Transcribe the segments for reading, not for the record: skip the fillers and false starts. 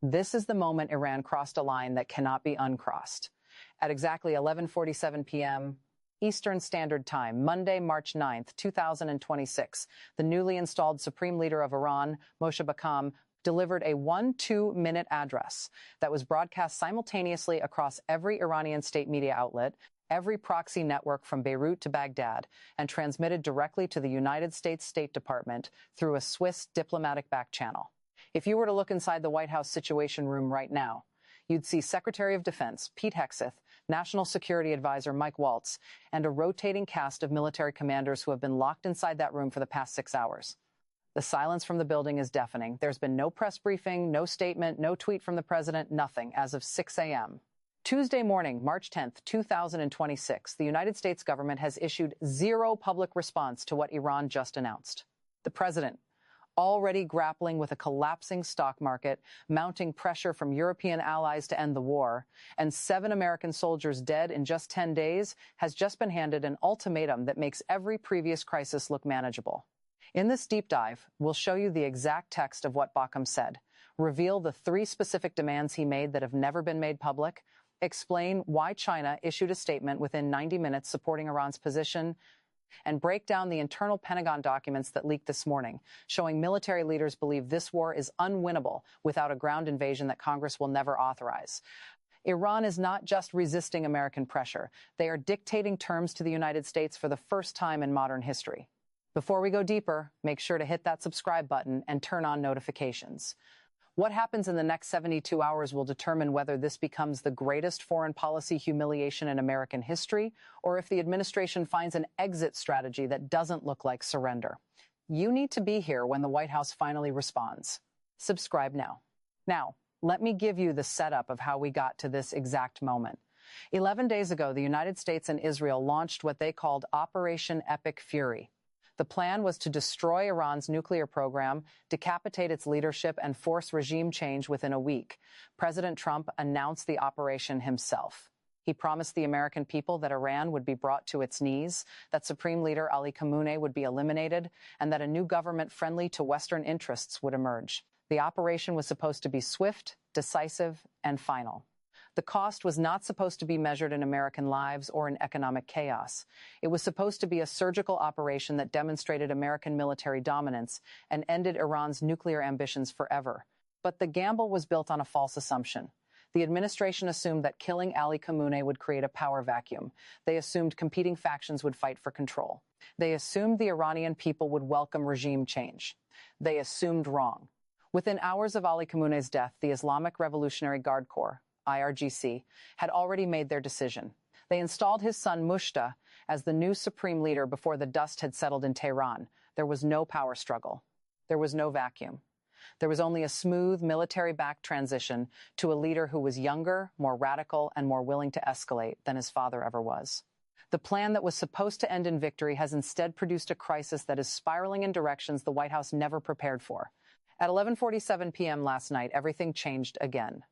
This is the moment Iran crossed a line that cannot be uncrossed. At exactly 11:47 p.m. Eastern Standard Time, Monday, March 9th, 2026, the newly installed Supreme Leader of Iran, Mojtaba Khamenei, delivered a 2-minute address that was broadcast simultaneously across every Iranian state media outlet, every proxy network from Beirut to Baghdad, and transmitted directly to the United States State Department through a Swiss diplomatic back channel. If you were to look inside the White House Situation Room right now, you'd see Secretary of Defense Pete Hegseth, National Security Advisor Mike Waltz, and a rotating cast of military commanders who have been locked inside that room for the past 6 hours. The silence from the building is deafening. There's been no press briefing, no statement, no tweet from the president, nothing as of 6 a.m. Tuesday morning, March 10th, 2026, the United States government has issued zero public response to what Iran just announced. The president, already grappling with a collapsing stock market, mounting pressure from European allies to end the war, and 7 American soldiers dead in just 10 days, has just been handed an ultimatum that makes every previous crisis look manageable. In this deep dive, we'll show you the exact text of what Khamenei said, reveal the 3 specific demands he made that have never been made public, explain why China issued a statement within 90 minutes supporting Iran's position, and break down the internal Pentagon documents that leaked this morning, showing military leaders believe this war is unwinnable without a ground invasion that Congress will never authorize. Iran is not just resisting American pressure. They are dictating terms to the United States for the first time in modern history. Before we go deeper, make sure to hit that subscribe button and turn on notifications. What happens in the next 72 hours will determine whether this becomes the greatest foreign policy humiliation in American history, or if the administration finds an exit strategy that doesn't look like surrender. You need to be here when the White House finally responds. Subscribe now. Now, let me give you the setup of how we got to this exact moment. 11 days ago, the United States and Israel launched what they called Operation Epic Fury. The plan was to destroy Iran's nuclear program, decapitate its leadership, and force regime change within a week. President Trump announced the operation himself. He promised the American people that Iran would be brought to its knees, that Supreme Leader Ali Khamenei would be eliminated, and that a new government friendly to Western interests would emerge. The operation was supposed to be swift, decisive, and final. The cost was not supposed to be measured in American lives or in economic chaos. It was supposed to be a surgical operation that demonstrated American military dominance and ended Iran's nuclear ambitions forever. But the gamble was built on a false assumption. The administration assumed that killing Ali Khamenei would create a power vacuum. They assumed competing factions would fight for control. They assumed the Iranian people would welcome regime change. They assumed wrong. Within hours of Ali Khamenei's death, the Islamic Revolutionary Guard Corps, IRGC, had already made their decision. They installed his son Mujtaba as the new supreme leader before the dust had settled in Tehran. There was no power struggle. There was no vacuum. There was only a smooth, military-backed transition to a leader who was younger, more radical, and more willing to escalate than his father ever was. The plan that was supposed to end in victory has instead produced a crisis that is spiraling in directions the White House never prepared for. At 11:47 p.m. last night, everything changed again.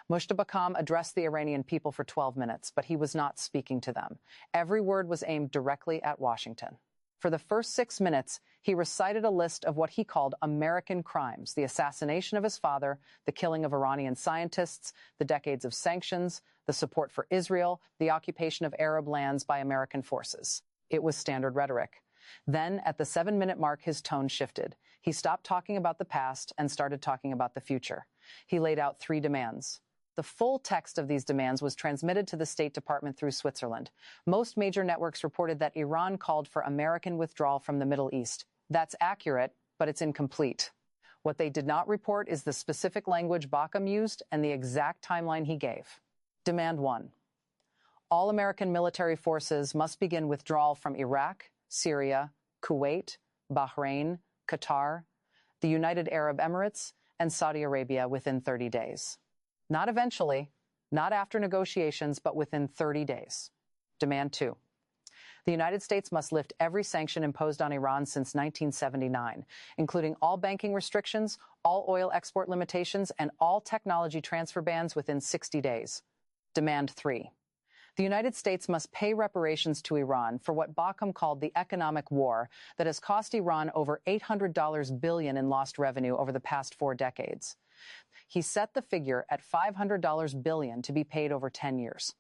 Mojtaba Khamenei addressed the Iranian people for 12 minutes, but he was not speaking to them. Every word was aimed directly at Washington. For the first 6 minutes, he recited a list of what he called American crimes: the assassination of his father, the killing of Iranian scientists, the decades of sanctions, the support for Israel, the occupation of Arab lands by American forces. It was standard rhetoric. Then, at the 7-minute mark, his tone shifted. He stopped talking about the past and started talking about the future. He laid out 3 demands. The full text of these demands was transmitted to the State Department through Switzerland. Most major networks reported that Iran called for American withdrawal from the Middle East. That's accurate, but it's incomplete. What they did not report is the specific language Khamenei used and the exact timeline he gave. Demand 1. All American military forces must begin withdrawal from Iraq, Syria, Kuwait, Bahrain, Qatar, the United Arab Emirates, and Saudi Arabia within 30 days. Not eventually, not after negotiations, but within 30 days. Demand 2. The United States must lift every sanction imposed on Iran since 1979, including all banking restrictions, all oil export limitations, and all technology transfer bans within 60 days. Demand 3. The United States must pay reparations to Iran for what Khamenei called the economic war that has cost Iran over $800 billion in lost revenue over the past 4 decades. He set the figure at $500 billion to be paid over 10 years.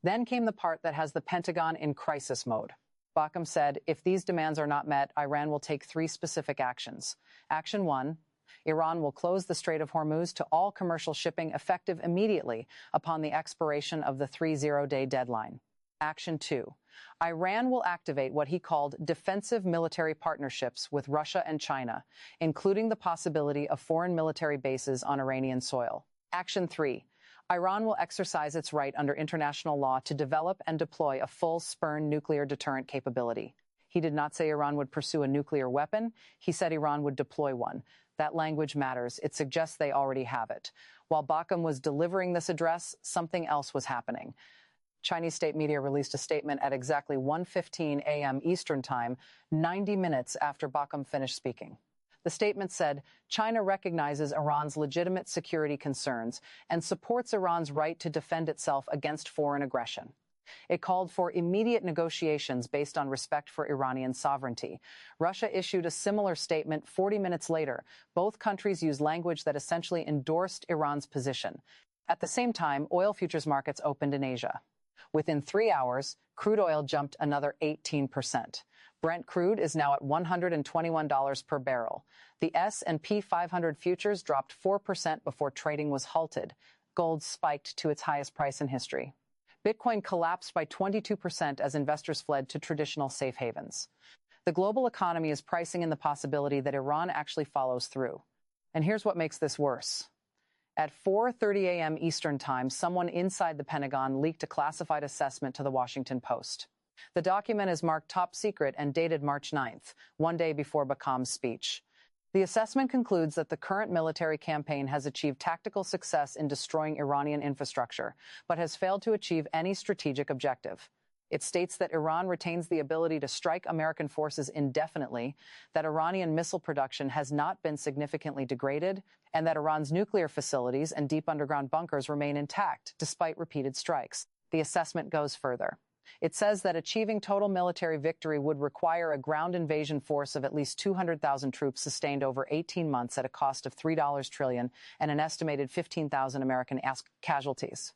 Then came the part that has the Pentagon in crisis mode. Khamenei said, if these demands are not met, Iran will take 3 specific actions. Action 1, Iran will close the Strait of Hormuz to all commercial shipping effective immediately upon the expiration of the 30-day deadline. Action 2, Iran will activate what he called defensive military partnerships with Russia and China, including the possibility of foreign military bases on Iranian soil. Action 3, Iran will exercise its right under international law to develop and deploy a full Spern nuclear deterrent capability. He did not say Iran would pursue a nuclear weapon. He said Iran would deploy one. That language matters. It suggests they already have it. While Khamenei was delivering this address, something else was happening. Chinese state media released a statement at exactly 1:15 a.m. Eastern Time, 90 minutes after Khamenei finished speaking. The statement said, China recognizes Iran's legitimate security concerns and supports Iran's right to defend itself against foreign aggression. It called for immediate negotiations based on respect for Iranian sovereignty. Russia issued a similar statement 40 minutes later. Both countries used language that essentially endorsed Iran's position. At the same time, oil futures markets opened in Asia. Within 3 hours, crude oil jumped another 18%. Brent crude is now at $121 per barrel. The S&P 500 futures dropped 4% before trading was halted. Gold spiked to its highest price in history. Bitcoin collapsed by 22% as investors fled to traditional safe havens. The global economy is pricing in the possibility that Iran actually follows through. And here's what makes this worse. At 4:30 a.m. Eastern Time, someone inside the Pentagon leaked a classified assessment to the Washington Post. The document is marked top secret and dated March 9th, one day before Khamenei's speech. The assessment concludes that the current military campaign has achieved tactical success in destroying Iranian infrastructure, but has failed to achieve any strategic objective. It states that Iran retains the ability to strike American forces indefinitely, that Iranian missile production has not been significantly degraded, and that Iran's nuclear facilities and deep underground bunkers remain intact despite repeated strikes. The assessment goes further. It says that achieving total military victory would require a ground invasion force of at least 200,000 troops sustained over 18 months at a cost of $3 trillion and an estimated 15,000 American casualties.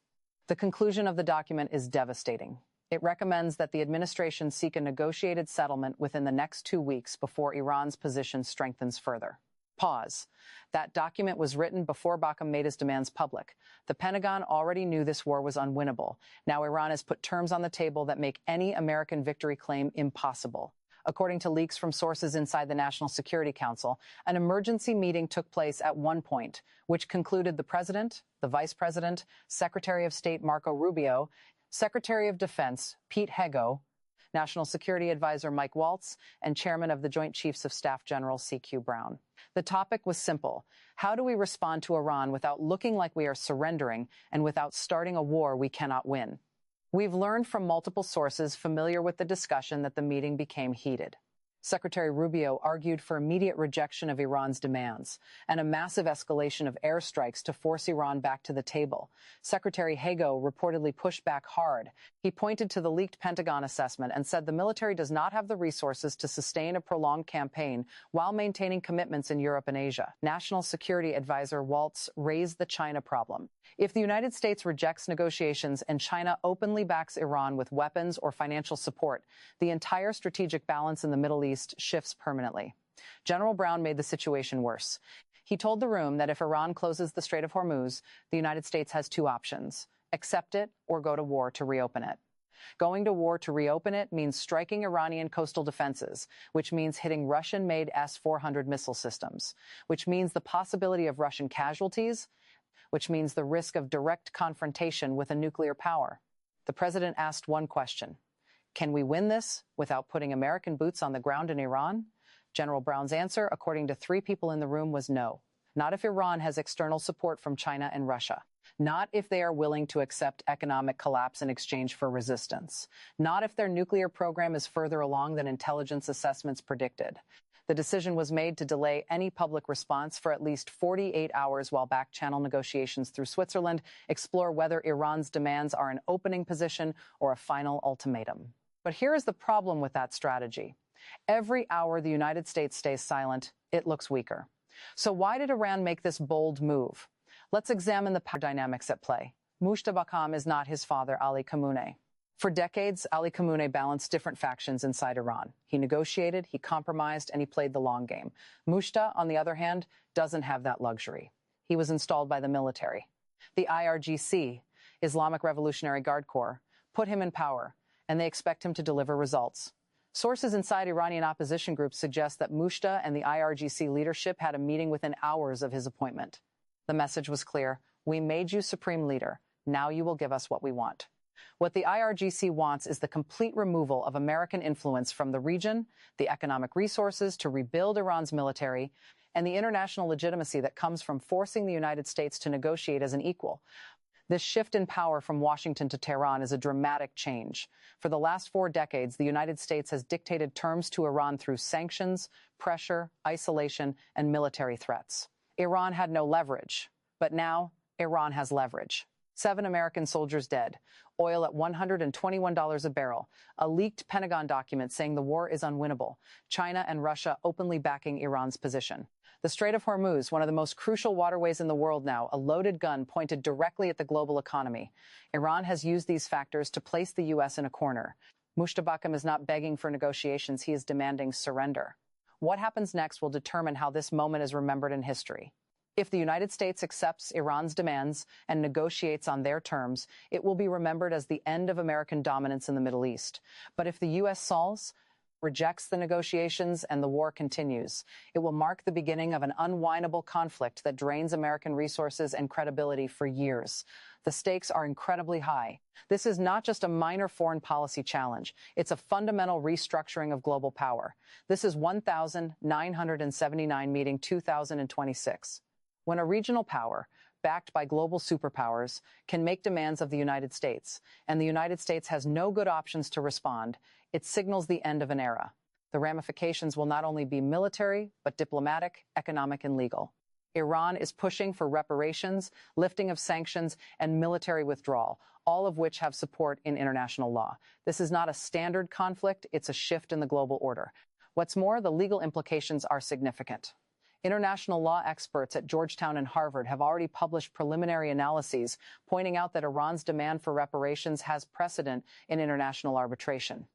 The conclusion of the document is devastating. It recommends that the administration seek a negotiated settlement within the next 2 weeks before Iran's position strengthens further. Pause. That document was written before Khamenei made his demands public. The Pentagon already knew this war was unwinnable. Now Iran has put terms on the table that make any American victory claim impossible. According to leaks from sources inside the National Security Council, an emergency meeting took place at one point, which concluded the President, the Vice President, Secretary of State Marco Rubio, Secretary of Defense Pete Hegseth, National Security Advisor Mike Waltz, and Chairman of the Joint Chiefs of Staff General C.Q. Brown. The topic was simple. How do we respond to Iran without looking like we are surrendering and without starting a war we cannot win? We've learned from multiple sources familiar with the discussion that the meeting became heated. Secretary Rubio argued for immediate rejection of Iran's demands and a massive escalation of airstrikes to force Iran back to the table. Secretary Hegseth reportedly pushed back hard. He pointed to the leaked Pentagon assessment and said the military does not have the resources to sustain a prolonged campaign while maintaining commitments in Europe and Asia. National Security Advisor Waltz raised the China problem. If the United States rejects negotiations and China openly backs Iran with weapons or financial support, the entire strategic balance in the Middle East shifts permanently. General Brown made the situation worse. He told the room that if Iran closes the Strait of Hormuz, the United States has 2 options: accept it or go to war to reopen it. Going to war to reopen it means striking Iranian coastal defenses, which means hitting Russian-made S-400 missile systems, which means the possibility of Russian casualties, which means the risk of direct confrontation with a nuclear power. The president asked one question: can we win this without putting American boots on the ground in Iran? General Brown's answer, according to 3 people in the room, was no. Not if Iran has external support from China and Russia. Not if they are willing to accept economic collapse in exchange for resistance. Not if their nuclear program is further along than intelligence assessments predicted. The decision was made to delay any public response for at least 48 hours while back-channel negotiations through Switzerland explore whether Iran's demands are an opening position or a final ultimatum. But here is the problem with that strategy. Every hour the United States stays silent, it looks weaker. So why did Iran make this bold move? Let's examine the power dynamics at play. Mojtaba Khamenei is not his father, Ali Khamenei. For decades, Ali Khamenei balanced different factions inside Iran. He negotiated, he compromised, and he played the long game. Mojtaba, on the other hand, doesn't have that luxury. He was installed by the military. The IRGC, Islamic Revolutionary Guard Corps, put him in power, and they expect him to deliver results. Sources inside Iranian opposition groups suggest that Mojtaba and the IRGC leadership had a meeting within hours of his appointment. The message was clear: we made you supreme leader. Now you will give us what we want. What the IRGC wants is the complete removal of American influence from the region, the economic resources to rebuild Iran's military, and the international legitimacy that comes from forcing the United States to negotiate as an equal. This shift in power from Washington to Tehran is a dramatic change. For the last 4 decades, the United States has dictated terms to Iran through sanctions, pressure, isolation, and military threats. Iran had no leverage, but now Iran has leverage. 7 American soldiers dead, oil at $121 a barrel, a leaked Pentagon document saying the war is unwinnable, China and Russia openly backing Iran's position. The Strait of Hormuz, one of the most crucial waterways in the world now, a loaded gun pointed directly at the global economy. Iran has used these factors to place the U.S. in a corner. Mojtaba Khamenei is not begging for negotiations, he is demanding surrender. What happens next will determine how this moment is remembered in history. If the United States accepts Iran's demands and negotiates on their terms, it will be remembered as the end of American dominance in the Middle East. But if the U.S. stalls, rejects the negotiations, and the war continues, it will mark the beginning of an unwinnable conflict that drains American resources and credibility for years. The stakes are incredibly high. This is not just a minor foreign policy challenge. It's a fundamental restructuring of global power. This is 1979 meeting 2026. When a regional power, backed by global superpowers, can make demands of the United States, and the United States has no good options to respond, it signals the end of an era. The ramifications will not only be military, but diplomatic, economic, and legal. Iran is pushing for reparations, lifting of sanctions, and military withdrawal, all of which have support in international law. This is not a standard conflict, it's a shift in the global order. What's more, the legal implications are significant. International law experts at Georgetown and Harvard have already published preliminary analyses pointing out that Iran's demand for reparations has precedent in international arbitration.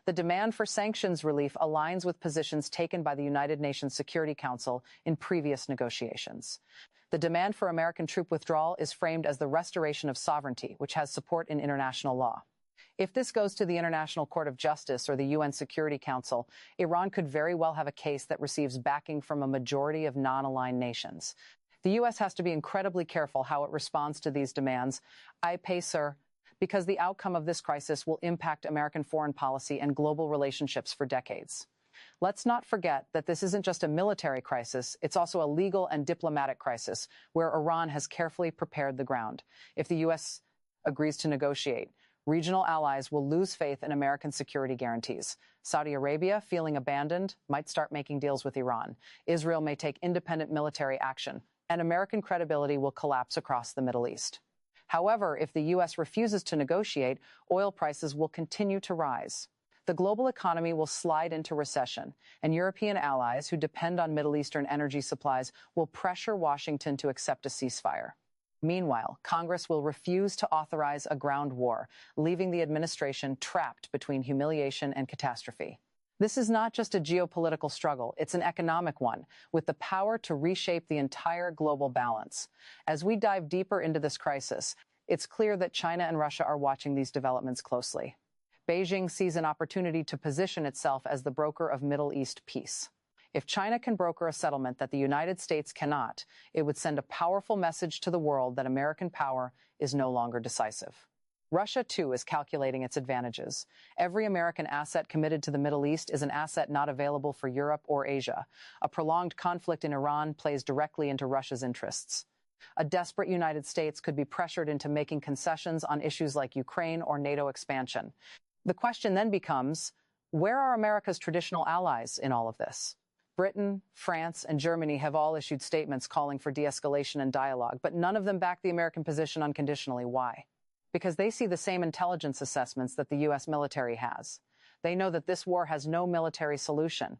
The demand for sanctions relief aligns with positions taken by the United Nations Security Council in previous negotiations. The demand for American troop withdrawal is framed as the restoration of sovereignty, which has support in international law. If this goes to the International Court of Justice or the UN Security Council, Iran could very well have a case that receives backing from a majority of non-aligned nations. The U.S. has to be incredibly careful how it responds to these demands, because the outcome of this crisis will impact American foreign policy and global relationships for decades. Let's not forget that this isn't just a military crisis, it's also a legal and diplomatic crisis where Iran has carefully prepared the ground. If the U.S. agrees to negotiate, regional allies will lose faith in American security guarantees. Saudi Arabia, feeling abandoned, might start making deals with Iran. Israel may take independent military action, and American credibility will collapse across the Middle East. However, if the U.S. refuses to negotiate, oil prices will continue to rise. The global economy will slide into recession, and European allies who depend on Middle Eastern energy supplies will pressure Washington to accept a ceasefire. Meanwhile, Congress will refuse to authorize a ground war, leaving the administration trapped between humiliation and catastrophe. This is not just a geopolitical struggle, it's an economic one, with the power to reshape the entire global balance. As we dive deeper into this crisis, it's clear that China and Russia are watching these developments closely. Beijing sees an opportunity to position itself as the broker of Middle East peace. If China can broker a settlement that the United States cannot, it would send a powerful message to the world that American power is no longer decisive. Russia, too, is calculating its advantages. Every American asset committed to the Middle East is an asset not available for Europe or Asia. A prolonged conflict in Iran plays directly into Russia's interests. A desperate United States could be pressured into making concessions on issues like Ukraine or NATO expansion. The question then becomes, where are America's traditional allies in all of this? Britain, France, and Germany have all issued statements calling for de-escalation and dialogue, but none of them back the American position unconditionally. Why? Because they see the same intelligence assessments that the U.S. military has. They know that this war has no military solution.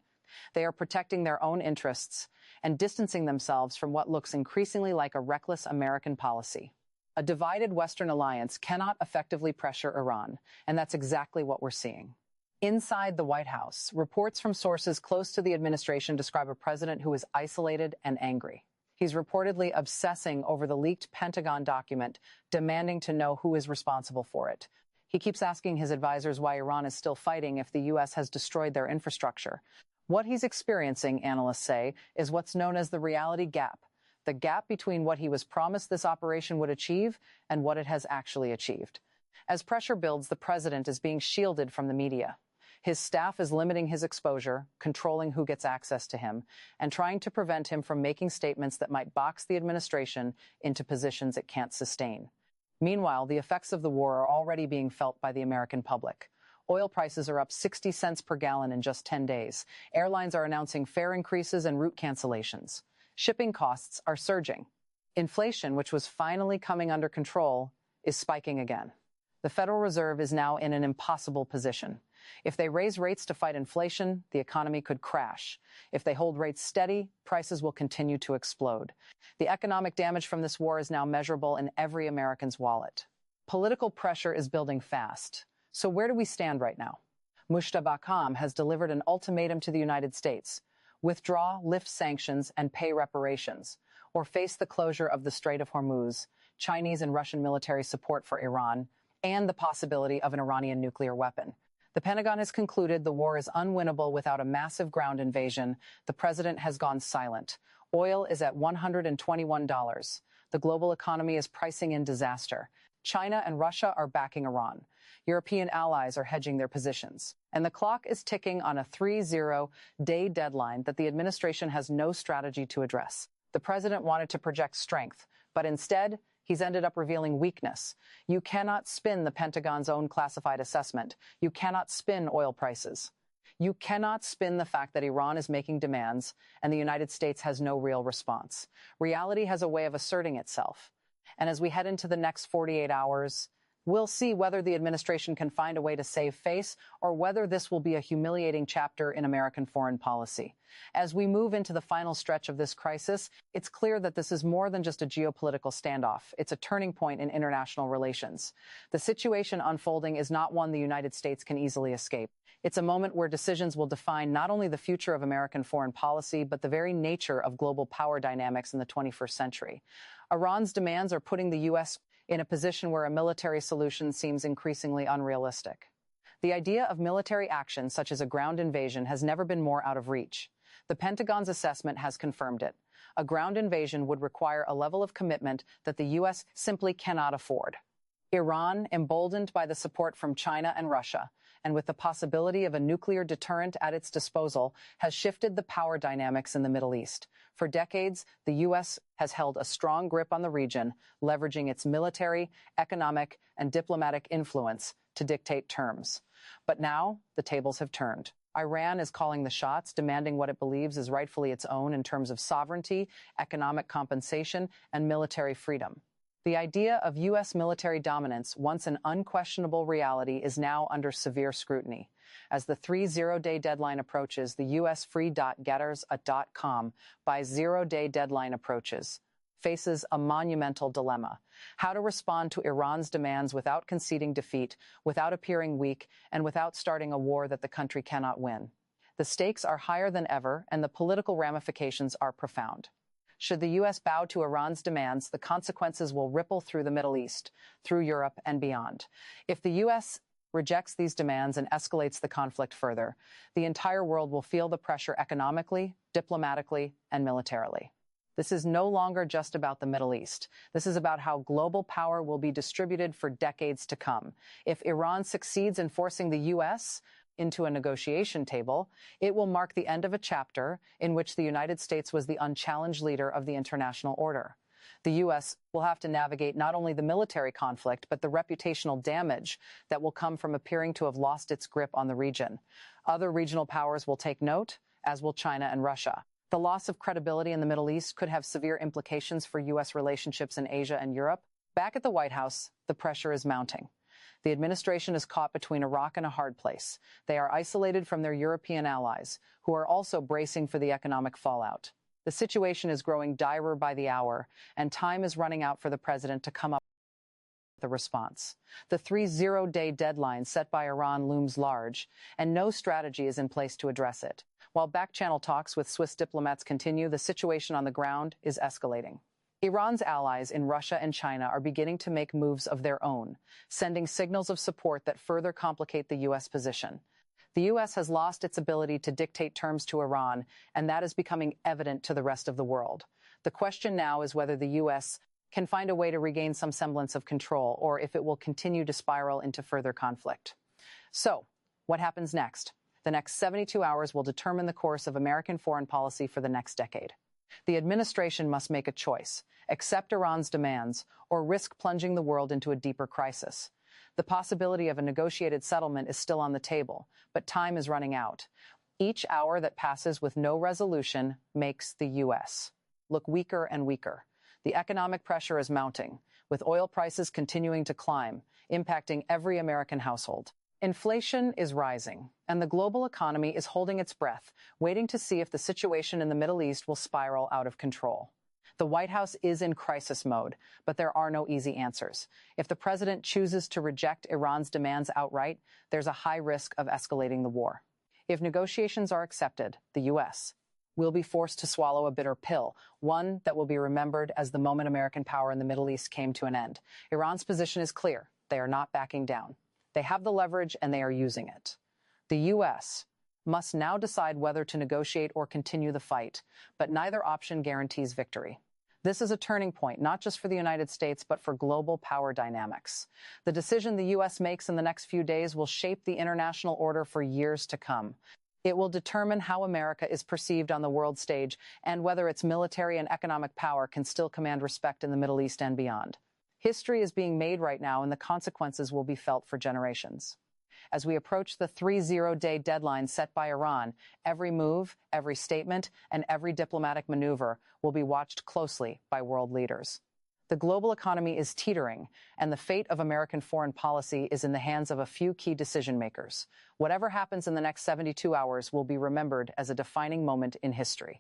They are protecting their own interests and distancing themselves from what looks increasingly like a reckless American policy. A divided Western alliance cannot effectively pressure Iran, and that's exactly what we're seeing. Inside the White House, reports from sources close to the administration describe a president who is isolated and angry. He's reportedly obsessing over the leaked Pentagon document, demanding to know who is responsible for it. He keeps asking his advisors why Iran is still fighting if the U.S. has destroyed their infrastructure. What he's experiencing, analysts say, is what's known as the reality gap, the gap between what he was promised this operation would achieve and what it has actually achieved. As pressure builds, the president is being shielded from the media. His staff is limiting his exposure, controlling who gets access to him, and trying to prevent him from making statements that might box the administration into positions it can't sustain. Meanwhile, the effects of the war are already being felt by the American public. Oil prices are up 60 cents per gallon in just 10 days. Airlines are announcing fare increases and route cancellations. Shipping costs are surging. Inflation, which was finally coming under control, is spiking again. The Federal Reserve is now in an impossible position. If they raise rates to fight inflation, the economy could crash. If they hold rates steady, prices will continue to explode. The economic damage from this war is now measurable in every American's wallet. Political pressure is building fast. So where do we stand right now? Mojtaba Khamenei has delivered an ultimatum to the United States. Withdraw, lift sanctions, and pay reparations, or face the closure of the Strait of Hormuz, Chinese and Russian military support for Iran, and the possibility of an Iranian nuclear weapon. The Pentagon has concluded the war is unwinnable without a massive ground invasion. The president has gone silent. Oil is at $121. The global economy is pricing in disaster. China and Russia are backing Iran. European allies are hedging their positions. And the clock is ticking on a 30-day deadline that the administration has no strategy to address. The president wanted to project strength, but instead, he's ended up revealing weakness. You cannot spin the Pentagon's own classified assessment. You cannot spin oil prices. You cannot spin the fact that Iran is making demands and the United States has no real response. Reality has a way of asserting itself. And as we head into the next 48 hours, we'll see whether the administration can find a way to save face or whether this will be a humiliating chapter in American foreign policy. As we move into the final stretch of this crisis, it's clear that this is more than just a geopolitical standoff. It's a turning point in international relations. The situation unfolding is not one the United States can easily escape. It's a moment where decisions will define not only the future of American foreign policy, but the very nature of global power dynamics in the 21st century. Iran's demands are putting the U.S. in a position where a military solution seems increasingly unrealistic. The idea of military action, such as a ground invasion, has never been more out of reach. The Pentagon's assessment has confirmed it. A ground invasion would require a level of commitment that the U.S. simply cannot afford. Iran, emboldened by the support from China and Russia, and with the possibility of a nuclear deterrent at its disposal, has shifted the power dynamics in the Middle East. For decades, the U.S. has held a strong grip on the region, leveraging its military, economic, and diplomatic influence to dictate terms. But now, the tables have turned. Iran is calling the shots, demanding what it believes is rightfully its own in terms of sovereignty, economic compensation, and military freedom. The idea of U.S. military dominance, once an unquestionable reality, is now under severe scrutiny. As the 30-day deadline approaches, the U.S. free.getters.com by zero-day deadline approaches, faces a monumental dilemma: how to respond to Iran's demands without conceding defeat, without appearing weak, and without starting a war that the country cannot win. The stakes are higher than ever, and the political ramifications are profound. Should the U.S. bow to Iran's demands, the consequences will ripple through the Middle East, through Europe, and beyond. If the U.S. rejects these demands and escalates the conflict further, the entire world will feel the pressure economically, diplomatically, and militarily. This is no longer just about the Middle East. This is about how global power will be distributed for decades to come. If Iran succeeds in forcing the U.S. into a negotiation table, it will mark the end of a chapter in which the United States was the unchallenged leader of the international order. The U.S. will have to navigate not only the military conflict, but the reputational damage that will come from appearing to have lost its grip on the region. Other regional powers will take note, as will China and Russia. The loss of credibility in the Middle East could have severe implications for U.S. relationships in Asia and Europe. Back at the White House, the pressure is mounting. The administration is caught between a rock and a hard place. They are isolated from their European allies, who are also bracing for the economic fallout. The situation is growing direr by the hour, and time is running out for the president to come up with a response. The 30-day deadline set by Iran looms large, and no strategy is in place to address it. While back-channel talks with Swiss diplomats continue, the situation on the ground is escalating. Iran's allies in Russia and China are beginning to make moves of their own, sending signals of support that further complicate the U.S. position. The U.S. has lost its ability to dictate terms to Iran, and that is becoming evident to the rest of the world. The question now is whether the U.S. can find a way to regain some semblance of control, or if it will continue to spiral into further conflict. So, what happens next? The next 72 hours will determine the course of American foreign policy for the next decade. The administration must make a choice: accept Iran's demands, or risk plunging the world into a deeper crisis. The possibility of a negotiated settlement is still on the table, but time is running out. Each hour that passes with no resolution makes the U.S. look weaker and weaker. The economic pressure is mounting, with oil prices continuing to climb, impacting every American household. Inflation is rising, and the global economy is holding its breath, waiting to see if the situation in the Middle East will spiral out of control. The White House is in crisis mode, but there are no easy answers. If the president chooses to reject Iran's demands outright, there's a high risk of escalating the war. If negotiations are accepted, the U.S. will be forced to swallow a bitter pill, one that will be remembered as the moment American power in the Middle East came to an end. Iran's position is clear. They are not backing down. They have the leverage, and they are using it. The U.S. must now decide whether to negotiate or continue the fight, but neither option guarantees victory. This is a turning point, not just for the United States, but for global power dynamics. The decision the U.S. makes in the next few days will shape the international order for years to come. It will determine how America is perceived on the world stage and whether its military and economic power can still command respect in the Middle East and beyond. History is being made right now, and the consequences will be felt for generations. As we approach the 30-day deadline set by Iran, every move, every statement, and every diplomatic maneuver will be watched closely by world leaders. The global economy is teetering, and the fate of American foreign policy is in the hands of a few key decision-makers. Whatever happens in the next 72 hours will be remembered as a defining moment in history.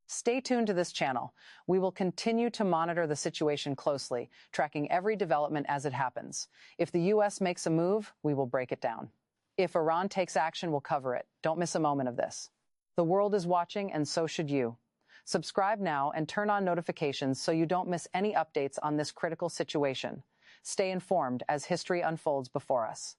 Stay tuned to this channel. We will continue to monitor the situation closely, tracking every development as it happens. If the U.S. makes a move, we will break it down. If Iran takes action, we'll cover it. Don't miss a moment of this. The world is watching, and so should you. Subscribe now and turn on notifications so you don't miss any updates on this critical situation. Stay informed as history unfolds before us.